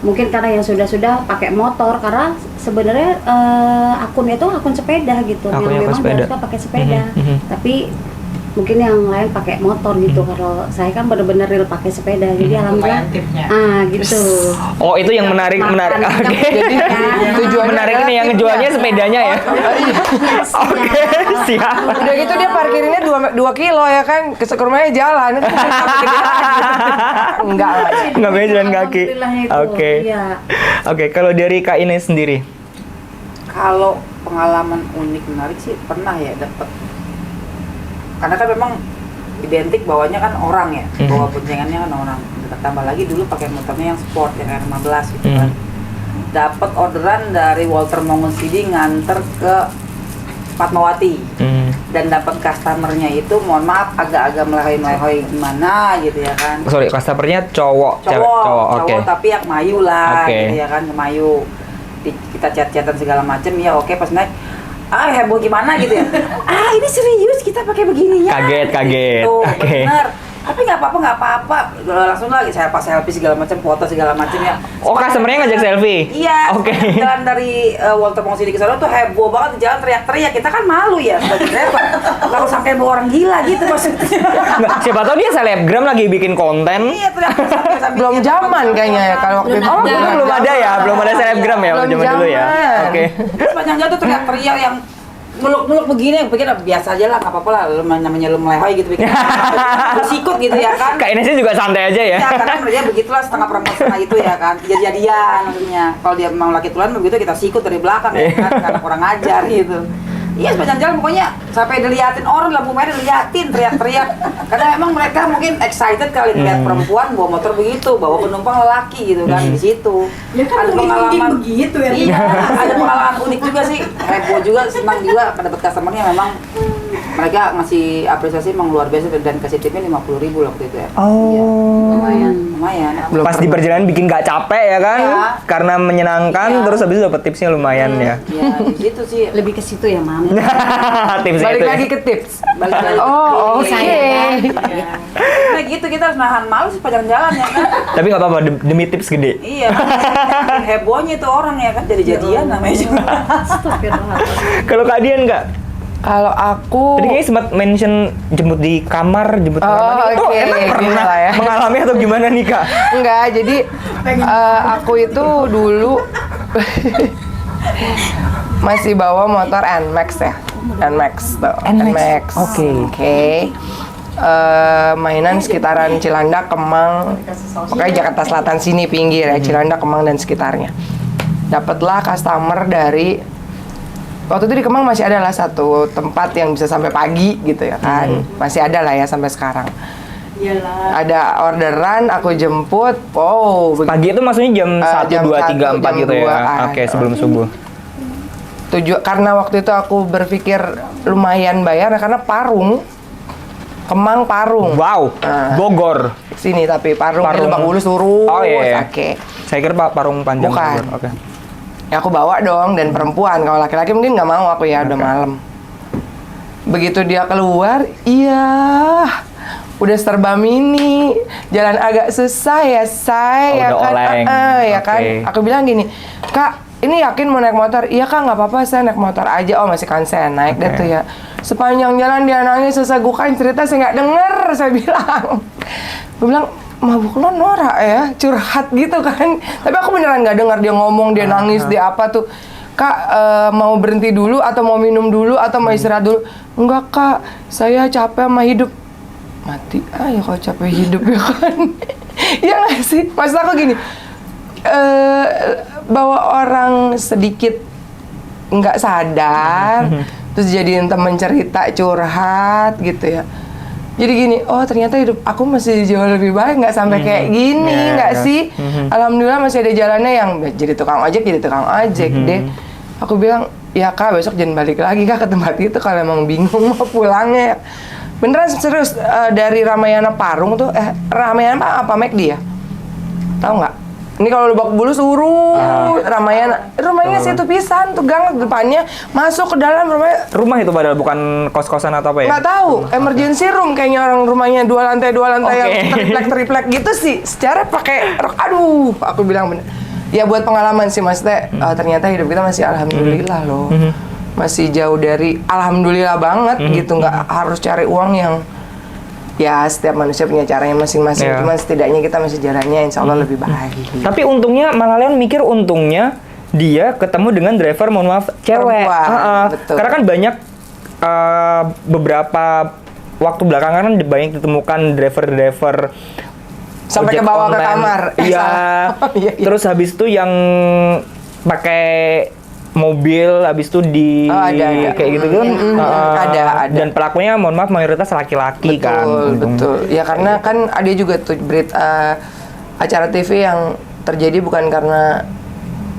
mungkin karena yang sudah pakai motor, karena sebenarnya akunnya itu akun sepeda gitu, Akunnya yang akun memang sepeda. diharuskan pakai sepeda, Mhm. tapi mungkin yang lain pakai motor gitu. Kalau saya kan bener-bener real pakai sepeda, jadi alhamdulillah. Lumayan tipnya. Gitu. Oh, itu yang menarik. Makan Oke. Jadi tujuannya Menarik adalah nih yang tipnya. ngejualnya sepedanya ya. Oke, siap. Udah gitu dia parkirinnya 2 kilo ya kan, ke rumahnya jalan. Enggak lah. Nggak boleh jalan kaki. Alhamdulillah itu, Oke. iya. Oke, kalau dari Kak Ines sendiri. Kalau pengalaman unik menarik sih pernah ya dapet, karena kan memang identik bawanya kan orang ya, bawa boncengannya kan orang. Tambah lagi dulu pakai motornya yang sport yang R15 gitu kan. Dapat orderan dari Walter Mongoonsidi nganter ke Fatmawati dan dapat customernya itu, mohon maaf agak-agak melehoi-melehoi gimana gitu ya kan. Sorry, customernya cowok, cewek, cowok. Oke. Tapi yang Mayu lah Oke. gitu ya kan, ke Mayu. Kita chat-chatan segala macem ya, oke, pas naik heboh gimana gitu ya. Ini serius kita pakai begininya. Kaget. Tuh, Oke. bener. Tapi nggak apa-apa. Langsung lagi saya pas selfie segala macam, foto segala macam ya. Oh, customernya ngajak selfie? Iya. Oke. Jalan dari Walter Mongoonsidi ke sana tuh heboh banget, di jalan teriak-teriak. Kita kan malu ya sebagai driver. Lalu sampai bawa orang gila gitu maksudnya. Nggak, siapa tahu dia selebgram lagi bikin konten. Iya, teriak-teriak sambil Belum dia zaman pakai kayaknya ya kalau waktu itu. Oh, belum ada ya, belum ada selebgram ya Belum zaman dulu ya. zaman. Oke. Sepanjang jalan tuh teriak-teriak yang ngeluk-ngeluk begini, pikir biasa aja lah, nggak apa-apa lah, namanya lu melehoi gitu, pikir lu sikut gitu ya kan. Kak Inesnya juga santai aja ya. Ya, karena dia begitulah, setengah perempuan setengah itu ya kan, jadi-jadian maksudnya. Kalau dia mau laki tulen begitu, kita sikut dari belakang ya kan, karena kurang ajar gitu. Iya, sepanjang jalan pokoknya sampai diliatin orang, lampu merah diliatin, teriak-teriak. Karena memang mereka mungkin excited kali melihat perempuan bawa motor begitu, bawa penumpang lelaki gitu kan di situ. Ya kan Ada mungkin begitu ya. Iya, ada pengalaman unik juga sih, heboh juga, senang juga dapat customernya. Memang mereka ngasih apresiasi memang luar biasa dan kasih tipnya 50.000 waktu itu ya. Oh. Iya, lumayan. Pas di perjalanan bikin nggak capek ya kan? Iya. Karena menyenangkan, Iya. terus habis itu dapat tipsnya lumayan ya. Ya, di situ sih. Lebih ke situ ya, Mam. Tipsnya Balik itu. lagi ke tips. Balik lagi. Oh, oke. Iya. Nah gitu kita harus nahan malu sepanjang jalan ya kan. Tapi nggak apa-apa, demi tips gede. Iya. Hebohnya itu orang ya kan, jadi-jadian namanya juga. Astagfirullahaladzim. Kalau Kak Dian nggak? Kalau aku Tadi kayaknya sempat mention jemput di kamar, jemput di kamar. Itu oke, emang pernah gila ya. mengalami atau gimana nih Kak? enggak, jadi aku itu dulu masih bawa motor NMAX ya. NMAX tuh. NMAX. Oke. Oke. Mainan sekitaran Cilandak, Kemang, pokoknya Jakarta Selatan sini pinggir ya, Cilandak, Kemang dan sekitarnya. Dapatlah customer dari waktu itu di Kemang masih ada lah satu tempat yang bisa sampai pagi gitu ya kan, masih ada lah ya sampai sekarang. Iyalah. Ada orderan, aku jemput. Oh, Pagi itu maksudnya jam 1, jam 2, 3, 1, 4 gitu ya? jam 2-an. Oke, sebelum subuh. karena waktu itu aku berpikir lumayan bayar karena Parung, Kemang Parung. Wow, Bogor. Sini tapi Parung, Parung. Lebak Bulus lurus. Oh, iya. Oke. Saya kira Pak Parung Panjang. Bukan. Bogor. Oke. Ya aku bawa dong, dan perempuan. Kalau laki-laki mungkin nggak mau aku ya, udah malam. Begitu dia keluar, iya, udah serba mini, jalan agak susah ya, say, ya udah kan, oleng. ya kan. Oke. Aku bilang gini, Kak, ini yakin mau naik motor? Iya Kak, nggak apa-apa, saya naik motor aja. Oh masih konsen, naik deh Oke. tuh ya. Sepanjang jalan dia nangis, sesagukan cerita, saya nggak denger, saya bilang. Gue bilang, mabuk lo Nora ya, curhat gitu kan. Tapi aku beneran nggak dengar dia ngomong, dia nangis, dia apa tuh. Kak, mau berhenti dulu atau mau minum dulu atau mau istirahat dulu? Enggak Kak, saya capek sama hidup. Mati aja kalau capek hidup ya kan. Iya nggak sih? Maksud aku gini, bawa orang sedikit nggak sadar, terus jadiin temen cerita curhat gitu ya. Jadi gini, oh ternyata hidup aku masih jauh lebih baik, nggak sampai kayak gini, Ya, nggak ya. sih? Alhamdulillah masih ada jalannya yang jadi tukang ojek deh. Aku bilang, ya Kak besok jangan balik lagi Kak ke tempat itu kalau emang bingung mau pulangnya. Beneran serius, dari Ramayana Parung tuh, Ramayana apa McD ya? Tahu nggak? Ini kalau Lebak Bulus urut, Ramayana, rumahnya situ pisan, tuh gang depannya, masuk ke dalam rumahnya. Rumah itu padahal bukan kos-kosan atau apa ya? Nggak tahu, emergency room kayaknya orang rumahnya dua lantai Oke. yang triplek gitu sih. Secara pakai rok, aduh, aku bilang bener. ya buat pengalaman sih maksudnya ternyata hidup kita masih alhamdulillah loh. Masih jauh dari alhamdulillah banget gitu, nggak harus cari uang yang ya setiap manusia punya caranya masing-masing. Iya. Cuman setidaknya kita masih jalannya insya Allah lebih baik. Tapi untungnya malah Leon mikir untungnya dia ketemu dengan driver mohon maaf cewek. Perempuan, betul. Karena kan banyak beberapa waktu belakangan kan banyak ditemukan driver-driver Sampai ojek ke bawah ke online. kamar. Iya. Iya, iya. Terus habis itu yang pakai mobil, habis itu di ada. kayak gitu kan. Ada. Dan pelakunya mohon maaf mayoritas laki-laki kan. Untung. Betul. Ya karena kan ada juga tuh acara TV yang terjadi bukan karena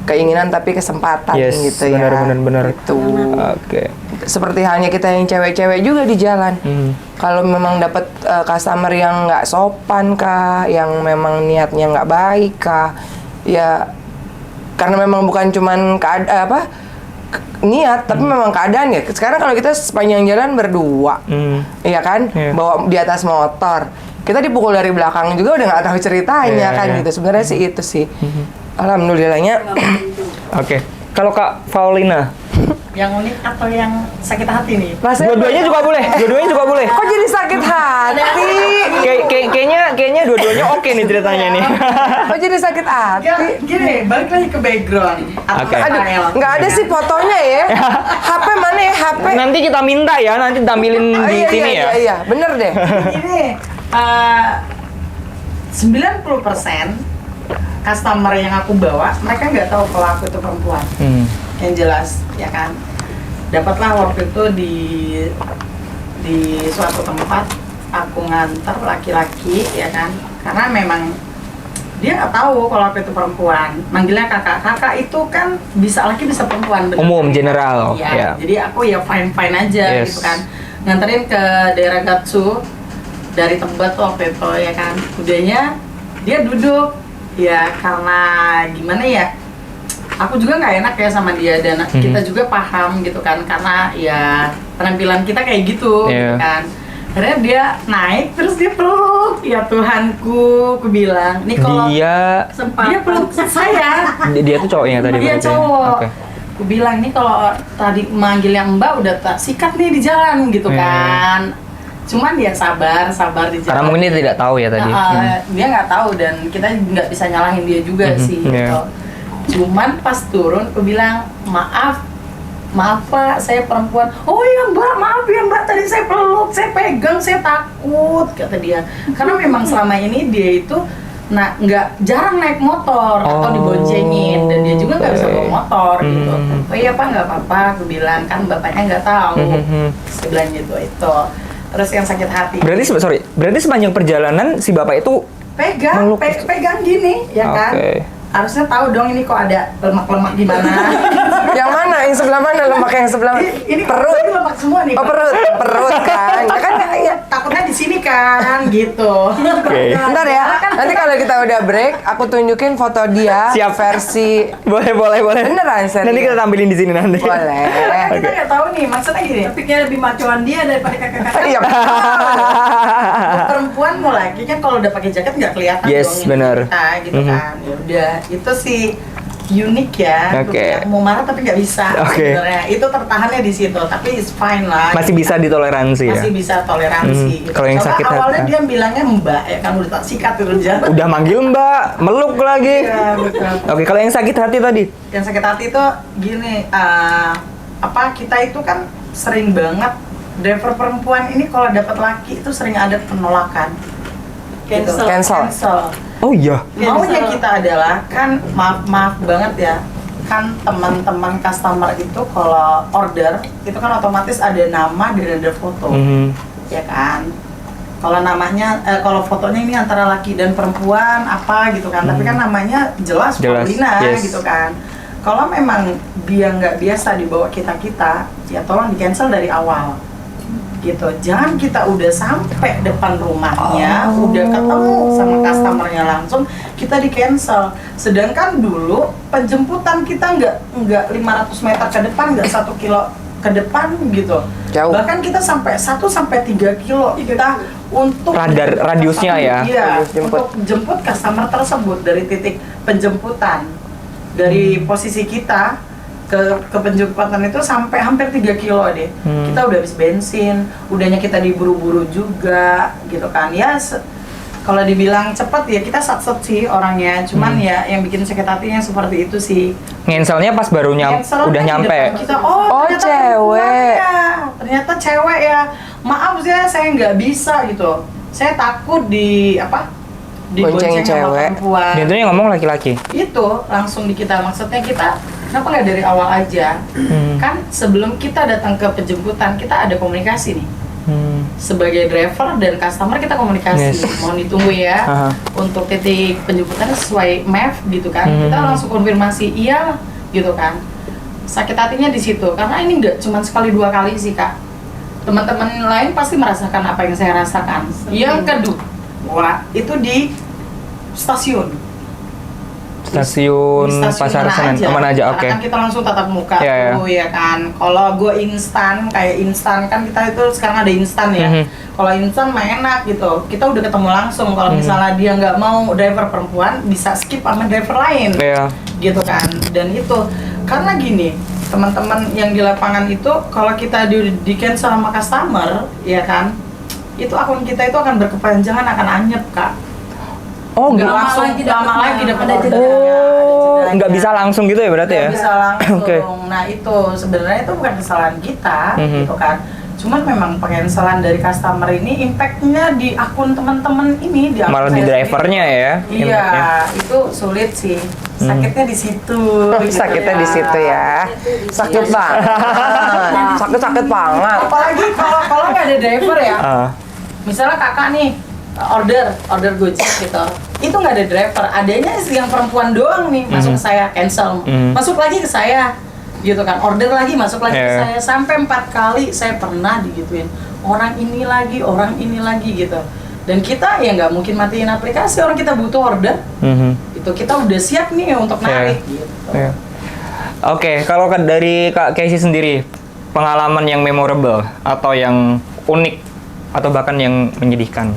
keinginan tapi kesempatan Yes, gitu ya. benar. Itu. Oke. Seperti halnya kita yang cewek-cewek juga di jalan. Kalau memang dapat customer yang nggak sopan kah, yang memang niatnya nggak baik kah, ya karena memang bukan cuman niat, tapi memang keadaan ya. Sekarang kalau kita sepanjang jalan berdua, iya kan, Iya. bawa di atas motor, kita dipukul dari belakang juga udah nggak tahu ceritanya Iya, kan iya. gitu. Sebenarnya sih itu sih. Alhamdulillahnya. Oke. Kalau Kak Paulina, Yang unik atau yang sakit hati nih? Rasanya dua-duanya juga boleh. Dua-duanya juga boleh. kok jadi sakit hati? Kayaknya dua-duanya oke nih ceritanya nih. Kok jadi sakit hati? Ya, gini, balik lagi ke background. Oke. Aduh, nggak ada sih fotonya ya. HP mana ya HP? Nanti kita minta ya, nanti tampilin Oh, di sini ya. Iya, bener deh. Ini 90% customer yang aku bawa, mereka nggak tahu kalau aku itu perempuan. Yang jelas, ya kan. Dapatlah waktu itu di suatu tempat aku nganter laki-laki, ya kan. Karena memang dia nggak tahu kalau aku itu perempuan. Manggilnya kakak itu kan bisa laki bisa perempuan. bener. Umum, general. Iya. Ya. Jadi aku ya fine aja Yes. gitu kan. Nganterin ke daerah Gatsu dari Tebet waktu itu, ya kan. Udahnya dia duduk. Ya karena gimana ya, aku juga nggak enak ya sama dia dan kita juga paham gitu kan, karena ya penampilan kita kayak gitu, Iya. gitu kan. Akhirnya dia naik terus dia peluk, ya Tuhanku, aku bilang, nih kalau Dia dia peluk saya, dia tuh cowoknya tadi dia berarti. cowok. Oke. Aku bilang nih kalau tadi manggil yang Mbak udah tak sikat nih di jalan gitu kan. Cuman dia sabar di jalan. Karena mungkin dia tidak tahu ya tadi. Dia nggak tahu dan kita nggak bisa nyalahin dia juga sih. Iya. Gitu. Cuman pas turun, aku bilang maaf Pak, saya perempuan. Oh iya Mbak, maaf ya Mbak, tadi saya peluk, saya pegang, saya takut, kata dia. Karena memang selama ini dia itu nggak jarang naik motor atau diboncengin dan dia juga nggak bisa bawa motor gitu. Oh iya Pak, nggak apa-apa, aku bilang kan bapaknya nggak tahu. Saya bilang gitu itu. Terus yang sakit hati. Berarti sepanjang perjalanan si bapak itu Pegang gini, ya kan? Oke. Harusnya tahu dong ini kok ada lemak-lemak di mana. Yang mana? Yang sebelah mana lemak yang sebelah? Ini Perut. ini lemak semua nih. Oh Pak. perut kan. Ya kan ya. Takutnya di sini kan, gitu. Oke. Bentar ya. Nanti kalau kita udah break, aku tunjukin foto dia Siap. versi boleh. beneran serius. Nanti kita tampilin di sini nanti. Boleh. Kita nggak tahu nih, maksudnya gini. Tapi kayaknya lebih macoan dia daripada kakak-kakak. Iya. Perempuan mau lagi kan kalau udah pakai jaket nggak kelihatan Yes, dong ini benar. kita, gitu kan. Ya udah, itu sih unik ya. Oke. Aku mau marah tapi nggak bisa. Oke. Sebenarnya itu tertahannya di situ, tapi it's fine lah. Masih bisa ditoleransi ya. Masih bisa toleransi. Gitu. Kalau yang Soalnya sakit awalnya hati. dia bilangnya Mbak ya kan udah tak sikat itu jalan. Udah manggil Mbak, meluk lagi. Iya, betul. Oke, kalau yang sakit hati tadi. Yang sakit hati itu gini, kita itu kan sering banget driver perempuan ini kalau dapat laki itu sering ada penolakan. Gitu. Cancel. Oh iya. Maunya kita adalah kan maaf banget ya, kan teman-teman customer itu kalau order itu kan otomatis ada nama dan ada foto, ya kan. Kalau namanya, kalau fotonya ini antara laki dan perempuan apa gitu kan, tapi kan namanya jelas Paulina yes. gitu kan. Kalau memang dia nggak biasa dibawa kita, ya tolong di cancel dari awal. Gitu, jangan kita udah sampai depan rumahnya, udah ketemu sama customernya langsung kita di cancel. Sedangkan dulu penjemputan kita nggak 500 meter ke depan, nggak 1 kilo ke depan gitu. Jauh. Bahkan kita sampai 1 sampai 3 kilo kita untuk Radiusnya ya. Iya, Radius jemput. untuk jemput customer tersebut dari titik penjemputan. Dari posisi kita ke penjempatan itu sampai hampir 3 kilo deh. Kita udah habis bensin, udahnya kita diburu-buru juga gitu kan. Ya kalau dibilang cepet ya kita sat-sat sih orangnya, cuman ya yang bikin sakit hatinya seperti itu sih. Ngenselnya pas baru Cancelnya udah di nyampe. depan kita, Oh, ternyata cewek. perempuan ya. Ternyata cewek ya. Maaf ya, saya nggak bisa gitu. Saya takut Bonceng dibonceng sama cewek. perempuan. Dia tuh yang ngomong laki-laki. Itu langsung di kita, maksudnya kita kenapa nggak dari awal aja? Kan sebelum kita datang ke penjemputan kita ada komunikasi nih. Sebagai driver dan customer kita komunikasi. Yes. Mohon ditunggu ya. Aha. Untuk titik penjemputan sesuai map gitu kan. Kita langsung konfirmasi iya gitu kan. Sakit hatinya di situ karena ini nggak cuma sekali 2 kali sih Kak. Teman-teman lain pasti merasakan apa yang saya rasakan. Yang kedua itu di stasiun. Stasiun Di Pasar Senen. Mana aja, oke. Karena kan kita langsung tatap muka Iya, iya. tuh ya kan. Kalau gue instan kayak instan kan kita itu sekarang ada instan ya. Kalau instan mah enak gitu. Kita udah ketemu langsung. Kalau misalnya dia nggak mau driver perempuan bisa skip sama driver lain. Iya. Gitu kan. Dan itu karena gini, teman-teman yang di lapangan itu kalau kita di cancel sama customer ya kan, itu akun kita itu akan berkepanjangan, akan anyep Kak. Oh, Nggak nggak langsung lama lagi dapat ada order. Oh, Ada nggak jedanya. bisa langsung gitu ya berarti ya? Nggak bisa langsung. Oke. Nah itu sebenarnya itu bukan kesalahan kita Mhm. gitu kan. Cuman memang pencancelan dari customer ini impactnya di akun teman-teman ini di akun Malah di saya drivernya ya? sendiri. Iya, impactnya. itu sulit sih. Sakitnya di situ. gitu Sakitnya di situ ya. Sakit banget. Sakit banget. Apalagi kalau nggak ada driver ya. Ah. Misalnya kakak nih order Gojek gitu, itu nggak ada driver, adanya yang perempuan doang nih masuk ke saya cancel, masuk lagi ke saya, gitu kan, order lagi masuk lagi ke Yeah. saya sampai 4 kali saya pernah digituin, orang ini lagi gitu, dan kita ya nggak mungkin matiin aplikasi, orang kita butuh order, itu kita udah siap nih untuk narik, gitu. Iya. Oke, kalau dari Kak Casey sendiri, pengalaman yang memorable atau yang unik atau bahkan yang menyedihkan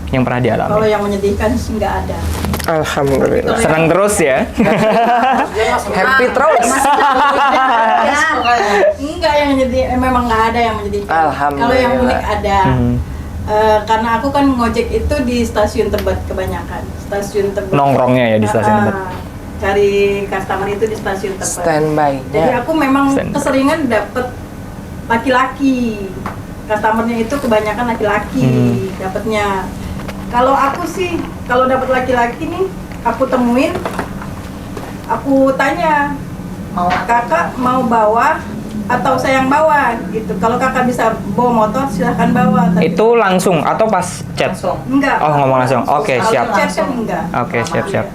yang pernah dialami? Kalau yang menyedihkan sih nggak ada. Alhamdulillah. Senang terus ya? Happy terus. Enggak yang memang nggak ada yang menyedihkan. Alhamdulillah. Kalau yang unik ada. Karena aku kan ngojek itu di stasiun Tebet kebanyakan. Stasiun Tebet. Nongkrongnya ya di stasiun Tebet. Cari customer itu di stasiun Tebet. Jadi Standby-nya. aku memang Standby. keseringan dapet laki-laki. Customernya itu kebanyakan laki-laki dapatnya. Kalau aku sih, kalau dapat laki-laki nih, aku temuin, aku tanya, kakak mau bawa atau saya yang bawa gitu. Kalau kakak bisa bawa motor, silahkan bawa. Tapi Itu langsung atau pas chat? Langsung. enggak. Oh, ngomong langsung. Oke, Kalau siap. chat kan enggak. Oke, siap-siap.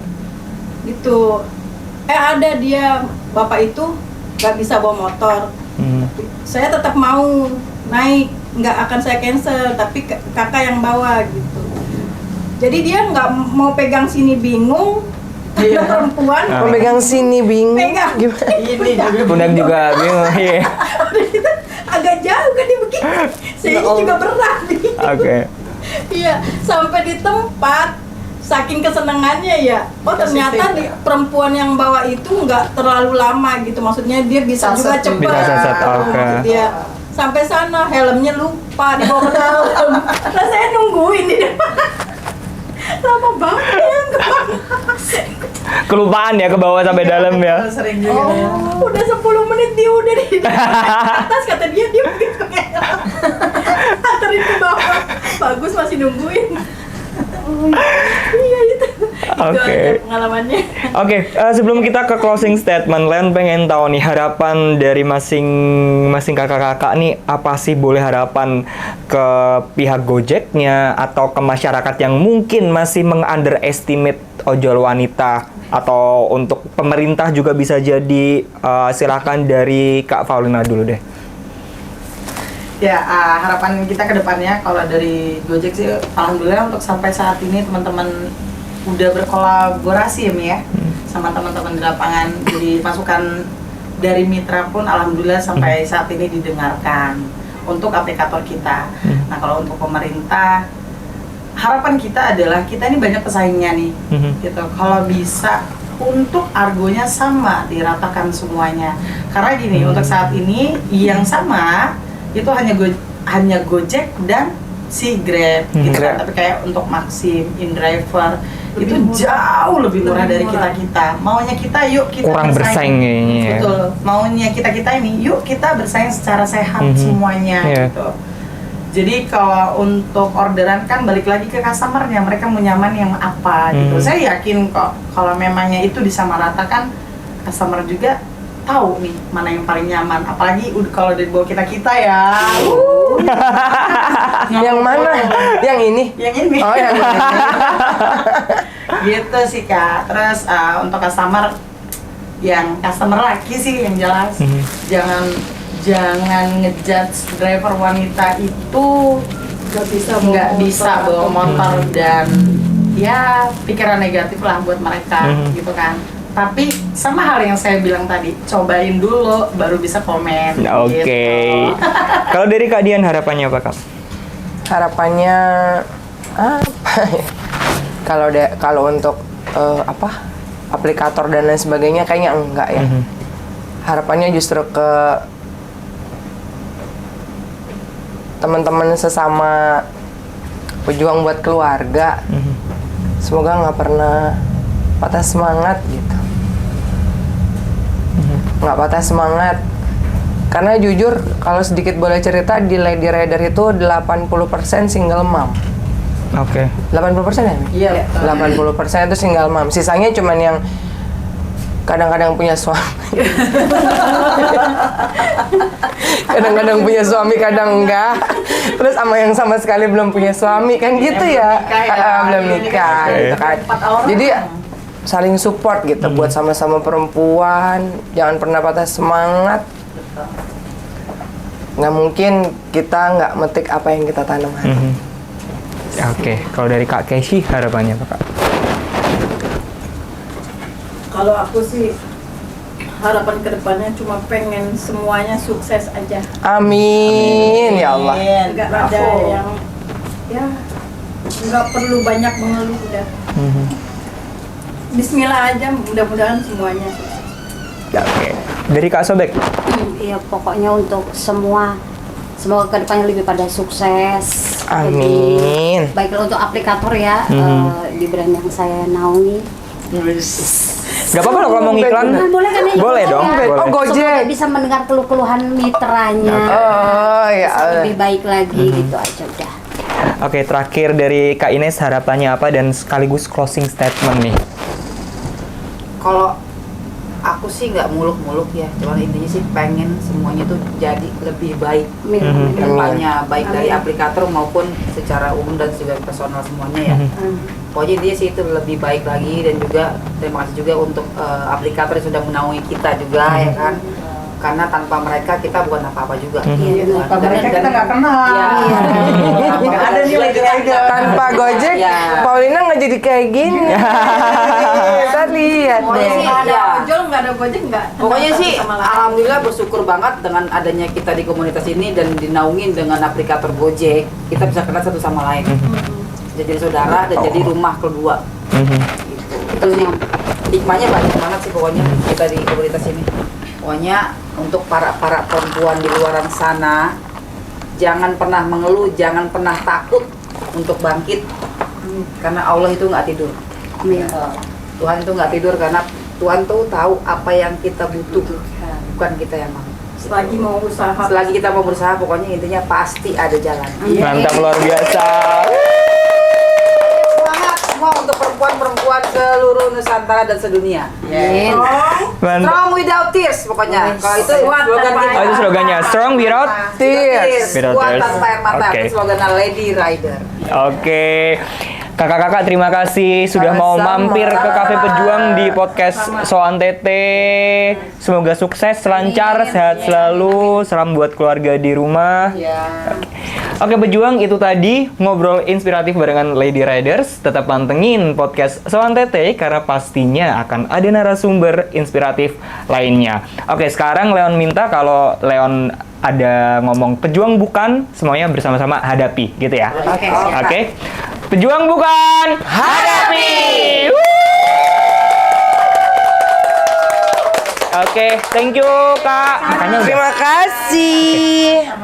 Gitu. Ada dia, bapak itu nggak bisa bawa motor. Saya tetap mau naik, nggak akan saya cancel, tapi kakak yang bawa gitu. Jadi dia nggak mau pegang sini bingung, ada perempuan Pemegang sini bingung. pegang Gimana? Ini Pundak juga bingung. Iya. agak jauh kan dia begini. Saya ini juga berat nih. Oke. Iya, sampai di tempat saking kesenangannya ya. Oh ternyata di perempuan yang bawa itu nggak terlalu lama gitu. Maksudnya dia bisa juga Sat-sat cepat. juga. Bisa sat-sat, oke. Dia sampai sana helmnya lupa dibawa ke dalam. Nah saya nungguin di depan. Lama banget ya Kelupaan ya ke bawah sampai dalam ya. Sering juga ya. Oh, udah 10 menit dia udah di atas kata dia begitu anterin ke bawah. Bagus masih nungguin. Iya itu. Itu Oke. aja pengalamannya. Oke, sebelum kita ke closing statement, Len pengen tahu nih harapan dari masing-masing kakak-kakak nih apa sih, boleh harapan ke pihak Gojeknya atau ke masyarakat yang mungkin masih meng-underestimate ojol wanita, atau untuk pemerintah juga bisa jadi. Silakan dari Kak Paulina dulu deh. Ya, harapan kita ke depannya kalau dari Gojek sih alhamdulillah untuk sampai saat ini teman-teman udah berkolaborasi ya Mi ya sama teman-teman di lapangan. Jadi masukan dari mitra pun alhamdulillah sampai saat ini didengarkan untuk aplikator kita. Nah, kalau untuk pemerintah harapan kita adalah kita ini banyak pesaingnya nih. Gitu. Kalau bisa untuk argonya sama, diratakan semuanya. Karena gini, untuk saat ini yang sama itu hanya Gojek dan si Grab gitu kan. Tapi kayak untuk Maxim, InDriver itu jauh lebih murah dari kita. Maunya kita yuk kita kurang bersaing kayaknya. Betul. Maunya kita ini yuk kita bersaing secara sehat semuanya gitu. Jadi kalau untuk orderan kan balik lagi ke customernya, mereka mau nyaman yang apa gitu. Saya yakin kok kalau memangnya itu disamaratakan, customer juga tahu nih mana yang paling nyaman. Apalagi kalau dari bawah kita ya. Yang mana? Yang ini? Yang ini. Oh, yang ini. Gitu sih Kak. Terus untuk customer laki sih yang jelas. Jangan ngejudge driver wanita itu nggak bisa bawa motor dan ya pikiran negatif lah buat mereka gitu kan. Tapi sama hal yang saya bilang tadi, cobain dulu baru bisa komen. Oke. Gitu. Kalau dari Kak Dian harapannya apa, Kak? Harapannya apa ya? Kalau untuk aplikator dan lain sebagainya kayaknya enggak ya. Harapannya justru ke teman-teman sesama pejuang buat keluarga, semoga nggak pernah patah semangat gitu, nggak patah semangat. Karena jujur kalau sedikit boleh cerita, di Lady Rider itu 80% single mom. Oke. 80% ya? Iya. 80% itu single mom. Sisanya cuman yang kadang-kadang punya suami. Kadang-kadang punya suami, kadang enggak. Terus sama yang sama sekali belum punya suami kan gitu ya. Belum nikah gitu kan. Jadi saling support gitu buat sama-sama perempuan. Jangan pernah patah semangat. Nggak mungkin kita nggak metik apa yang kita tanam hati. Oke. Kalau dari Kak Casey harapannya apa, Kak? Kalau aku sih harapan kedepannya cuma pengen semuanya sukses aja. Amin ya Allah. Nggak ada yang ya nggak perlu banyak mengeluh udah. Bismillah aja, mudah-mudahan semuanya sukses. Oke. Dari Kak Sobek? Iya, pokoknya untuk semoga kedepannya lebih pada sukses. Amin. Jadi, baiklah untuk aplikator ya, di brand yang saya naungi. Gak apa-apa loh kalau mau ngiklan. Boleh kan ya? Boleh dong. Ya? Boleh. Oh, Gojek. Semoga bisa mendengar keluh-keluhan mitranya. Oh ya. Bisa lebih baik lagi gitu aja udah. Oke, terakhir dari Kak Ines harapannya apa dan sekaligus closing statement nih. Kalau aku sih nggak muluk-muluk ya, cuman intinya sih pengen semuanya tuh jadi lebih baik ke depannya, baik dari aplikator maupun secara umum dan juga personal semuanya ya. Pokoknya intinya sih itu lebih baik lagi, dan juga terima kasih juga untuk aplikator yang sudah menaungi kita juga ya kan. Karena tanpa mereka kita bukan apa-apa juga. Iya, Tanpa mereka kita nggak kenal. Iya. Nggak ada nih Lady Rider. Tanpa Gojek, Ya. Paulina nggak jadi kayak gini. Kita lihat Pokoknya deh. sih, Nggak ada ya. ojol, nggak ada gojek, nggak. Pokoknya Tenang sih satu sama lain. alhamdulillah bersyukur banget dengan adanya kita di komunitas ini dan dinaungin dengan aplikator Gojek, kita bisa kenal satu sama lain. Jadi saudara dan jadi rumah kedua. Itu sih hikmahnya banyak banget sih pokoknya kita di komunitas ini. Pokoknya untuk para perempuan di luaran sana, jangan pernah mengeluh, jangan pernah takut untuk bangkit, karena Allah itu nggak tidur. Tuhan itu nggak tidur karena Tuhan tuh tahu apa yang kita butuh, bukan kita yang mau. Selagi mau usaha. Selagi kita mau berusaha, pokoknya intinya pasti ada jalan. Mantap, luar biasa. Semangat semua untuk perempuan-perempuan seluruh Nusantara dan sedunia. Mantap. Strong without tears pokoknya. Kalau itu slogan kita. Oh, itu slogannya Strong Without Tears. Without Kuat tears. tanpa air mata. Oke. Itu slogannya Lady Rider. Oke. Kakak-kakak terima kasih sudah mau Sama-sama. mampir ke Cafe Pejuang di podcast Soan Tete. Semoga sukses, lancar, sehat selalu, salam buat keluarga di rumah. Oke Pejuang, itu tadi ngobrol inspiratif barengan Lady Riders. Tetap pantengin podcast Soan Tete karena pastinya akan ada narasumber inspiratif lainnya. Oke, sekarang Leon minta kalau Leon ada ngomong pejuang bukan, semuanya bersama-sama hadapi gitu ya. Oke. Pejuang bukan, hadapi. Oke, thank you Kak. Makanya Terima kasih.